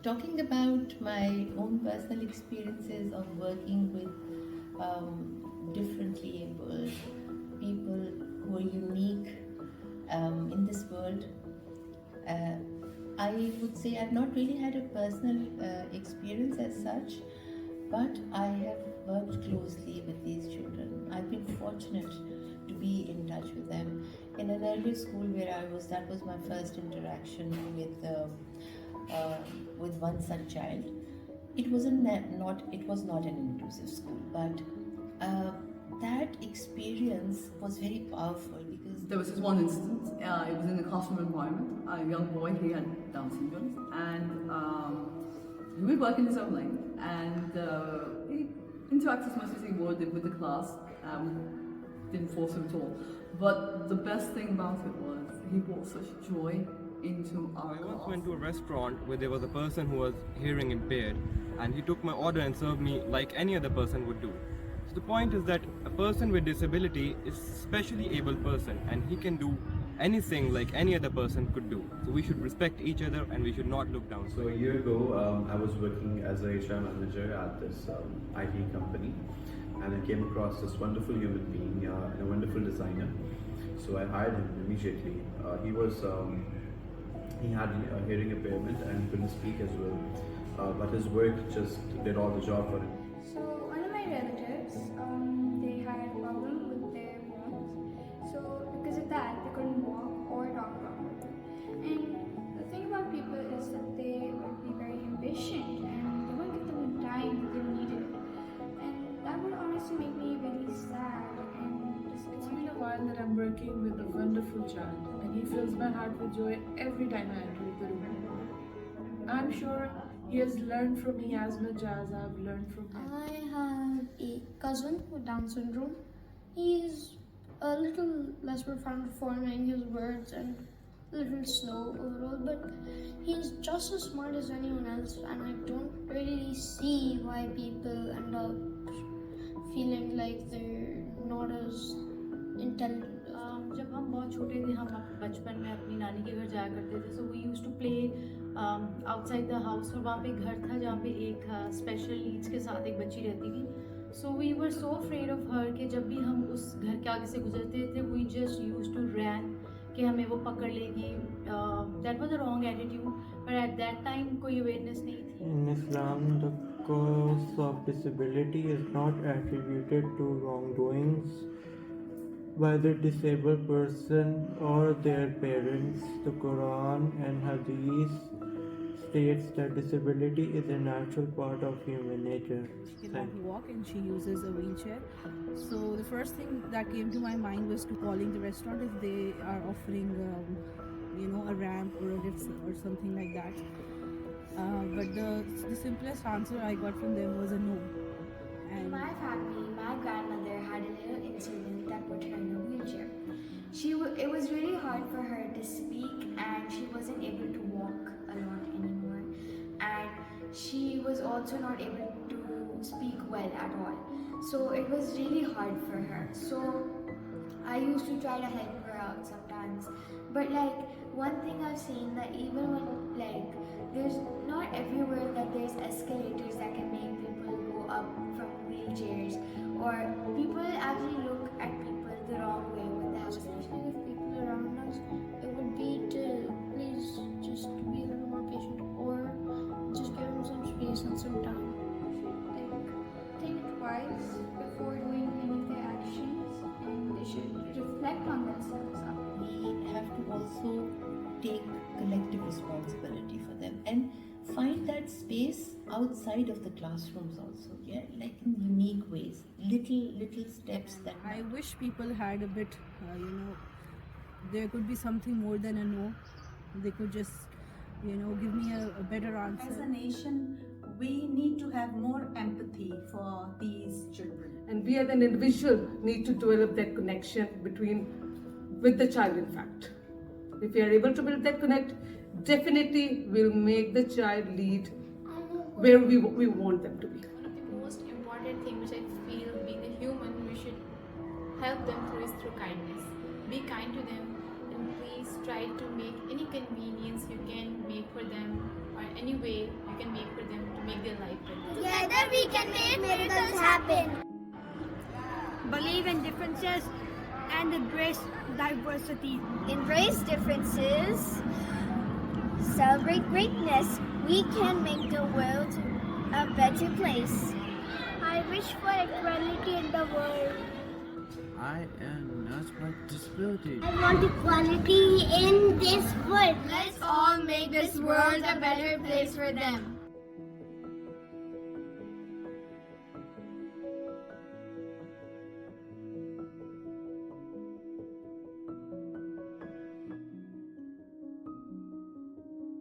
Talking about my own personal experiences of working with differently abled people who are unique in this world, uh, I would say I've not really had a personal experience as such, but I have worked closely with these children. I've been fortunate to be in touch with them. In an earlier school where I was, that was my first interaction uh, with one such child. It was not an inclusive school, but uh, that experience was very powerful because There was this one instance, it was in a classroom environment. A young boy, he had Down syndrome, and he would work in his own lane, and he interacted as much as he would with the class. Didn't force him at all. But the best thing about it was he brought such joy into our I once class. went to a restaurant where there was a person who was hearing impaired, and he took my order and served me like any other person would do. So the point is that a person with disability is a specially able person, and he can do anything like any other person could do. So we should respect each other and we should not look down. So a year ago, I was working as a HR manager at this IT company, and I came across this wonderful human being and a wonderful designer. So I hired him immediately. He had a hearing impairment and he couldn't speak as well, but his work just did all the job for him. So one of my relatives, they had a problem with their bones. So because of that, they couldn't walk or talk properly. And the thing about people is that they would be very impatient and they won't give them the time that they needed. And that would honestly make me really sad and It's been disappointed. a while that I'm working with a wonderful child, and he fills my heart with joy every time I enter the room. I'm sure he has learned from me as much as I've learned from him. I have a cousin with Down syndrome. He's a little less profound of forming his words and a little slow overall, but he's just as smart as anyone else, and I don't really see why people end up feeling like they're not as intelligent. जब हम बहुत छोटे थे हम बचपन में अपनी नानी के घर जाया करते थे so we use to play outside the house और वहाँ पे एक घर था जहाँ पे एक स्पेशल नीड्स के साथ एक बच्ची रहती थी so we were so afraid of her कि जब भी हम उस घर के आगे से गुजरते थे वी जस्ट यूज टू रैन कि हमें वो पकड़ लेगी that was a wrong attitude but at that time कोई अवेयरनेस नहीं थी. In Islam, the cause of disability is not attributed to wrongdoings by the disabled person or their parents. The Quran and Hadith states that disability is a natural part of human nature. She cannot walk and she uses a wheelchair. So the first thing that came to my mind was to calling the restaurant if they are offering, a ramp or a lift or something like that. But the simplest answer I got from them was a no. In my family, my grandmother had a little incident that put her in a wheelchair. It was really hard for her to speak, and she wasn't able to walk a lot anymore. And she was also not able to speak well at all. So it was really hard for her. So I used to try to help her out sometimes. But one thing I've seen that even when there's not everywhere that there's escalators that can make people go up from wheelchairs, or people actually look at people the wrong way when they have a Especially with people around us, it would be to please just be a little more patient or just give them some space and some time. think twice before doing any of their actions, and they should reflect on themselves. We have to also take collective responsibility for them and find that space outside of the classrooms also, yeah, like in unique ways, little steps that I wish people had a bit, there could be something more than a no. They could just, give me a better answer. As a nation, we need to have more empathy for these children. And we as an individual need to develop that connection with the child, in fact. If we are able to build that connect, definitely will make the child lead where we want them to be. One of the most important thing which I feel being a human we should help them through is through kindness. Be kind to them and please try try to make any convenience you can make for them, or any way you can make for them to make their life better. Together we can make miracles happen. Believe in differences and embrace diversity. Embrace differences. Celebrate greatness. We can make the world a better place. I wish for equality in the world. I am not with disability. I want equality in this world. Let's all make this world a better place for them.